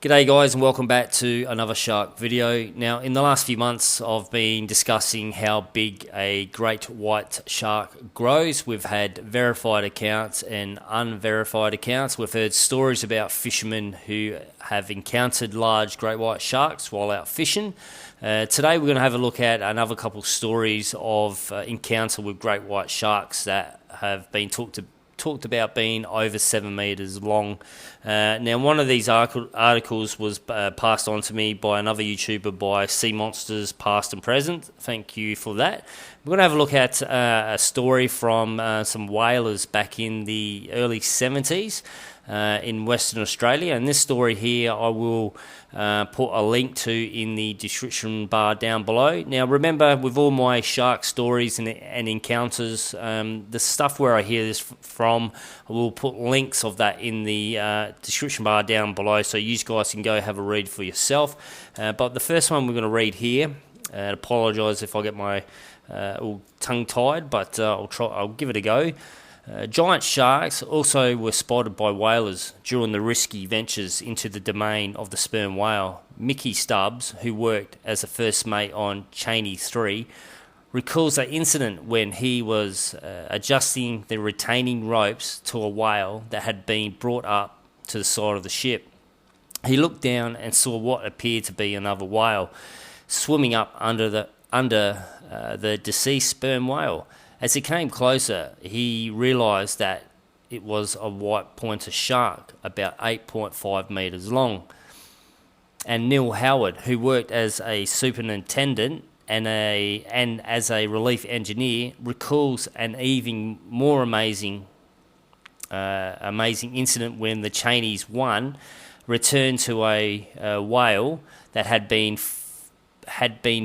G'day guys, and welcome back to another shark video. Now, in the last few months I've been discussing how big a great white shark grows. We've had verified accounts and unverified accounts. We've heard stories about fishermen who have encountered large great white sharks while out fishing. Today we're going to have a look at another couple of stories of encounter with great white sharks that have been talked about being over 7 meters long. Now, one of these articles was passed on to me by another YouTuber, by Sea Monsters Past and Present. Thank you for that. We're going to have a look at a story from some whalers back in the early 70s in Western Australia, and this story here I will put a link to in the description bar down below. Now, remember, with all my shark stories and encounters, the stuff where I hear this from, I will put links of that in the description bar down below, so you guys can go have a read for yourself. But the first one we're going to read here, and apologise if I get my all tongue-tied, but I'll give it a go. Giant sharks also were spotted by whalers during the risky ventures into the domain of the sperm whale. Mickey Stubbs, who worked as a first mate on Cheney 3, recalls an incident when he was adjusting the retaining ropes to a whale that had been brought up to the side of the ship. He looked down and saw what appeared to be another whale swimming up under the deceased sperm whale. As he came closer, he realised that it was a white pointer shark, about 8.5 metres long. And Neil Howard, who worked as a superintendent and as a relief engineer, recalls an even more amazing incident when the Cheneys 1 returned to a whale that had been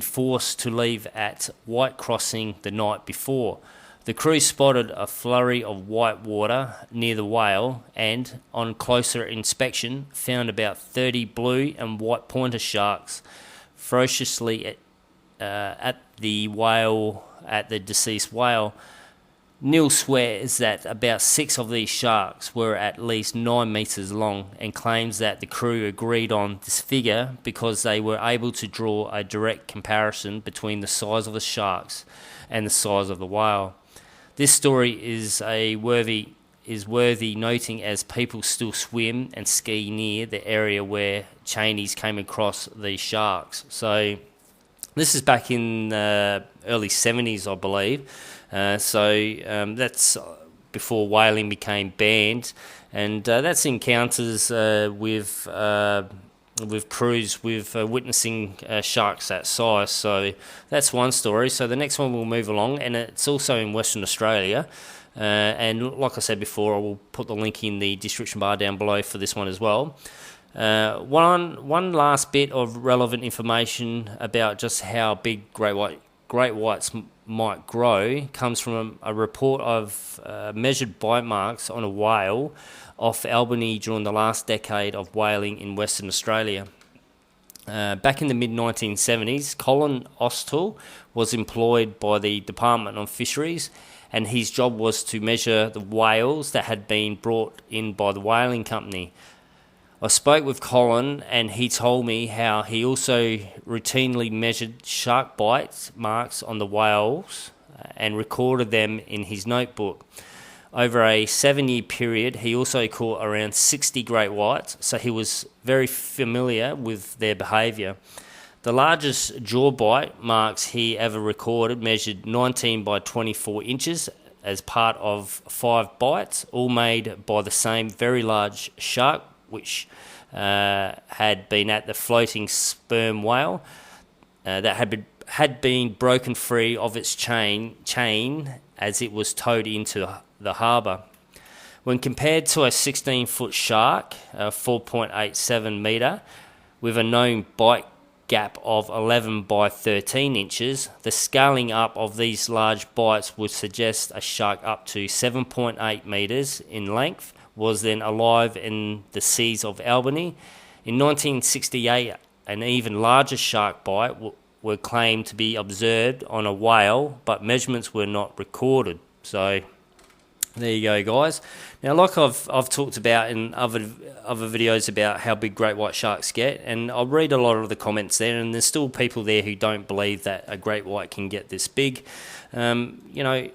forced to leave at White Crossing the night before. The crew spotted a flurry of white water near the whale and, on closer inspection, found about 30 blue and white pointer sharks ferociously at the deceased whale. Neil swears that about 6 of these sharks were at least 9 metres long, and claims that the crew agreed on this figure because they were able to draw a direct comparison between the size of the sharks and the size of the whale. This story is worthy noting, as people still swim and ski near the area where Cheneys came across these sharks. So this is back in the early 70s, I believe. That's before whaling became banned, and that's encounters with crews with witnessing sharks that size. So that's one story. So the next one we'll move along, and it's also in Western Australia. And like I said before, I will put the link in the description bar down below for this one as well. One last bit of relevant information about just how big great whites might grow comes from a report of measured bite marks on a whale off Albany during the last decade of whaling in Western Australia. Back in the mid-1970s, Colin Austell was employed by the Department of Fisheries, and his job was to measure the whales that had been brought in by the whaling company. I spoke with Colin, and he told me how he also routinely measured shark bite marks on the whales and recorded them in his notebook. Over a 7-year period, he also caught around 60 great whites, so he was very familiar with their behaviour. The largest jaw bite marks he ever recorded measured 19 by 24 inches as part of 5 bites, all made by the same very large shark, which had been at the floating sperm whale that had been broken free of its chain as it was towed into the harbour. When compared to a 16-foot shark, 4.87 metre, with a known bite gap of 11 by 13 inches, the scaling up of these large bites would suggest a shark up to 7.8 metres in length was then alive in the seas of Albany. In 1968, an even larger shark bite were claimed to be observed on a whale, but measurements were not recorded. So There you go, guys. Now, like I've talked about in other videos about how big great white sharks get, and I'll read a lot of the comments there, and there's still people there who don't believe that a great white can get this big. You know,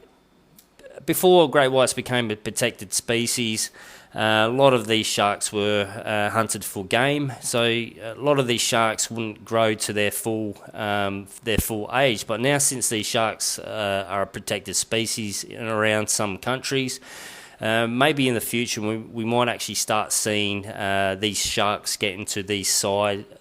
before great whites became a protected species, a lot of these sharks were hunted for game, so a lot of these sharks wouldn't grow to their full age. But now, since these sharks are a protected species in and around some countries, maybe in the future we might actually start seeing these sharks get into these sizes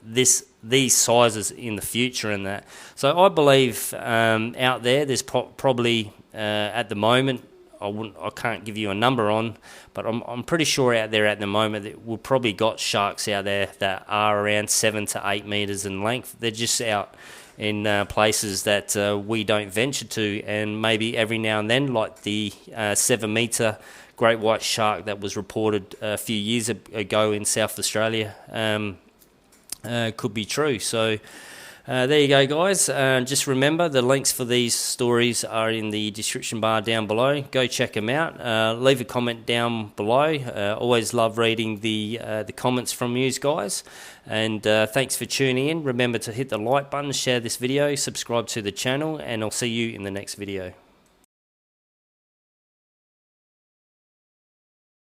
in the future, and that. So I believe out there's probably at the moment. I can't give you a number on, but I'm pretty sure out there at the moment that we've probably got sharks out there that are around 7 to 8 meters in length. They're just out in places that we don't venture to, and maybe every now and then, like the 7-meter great white shark that was reported a few years ago in South Australia, could be true. So there you go, guys. Just remember, the links for these stories are in the description bar down below. Go check them out. Leave a comment down below. Always love reading the comments from you guys. And thanks for tuning in. Remember to hit the like button, share this video, subscribe to the channel, and I'll see you in the next video.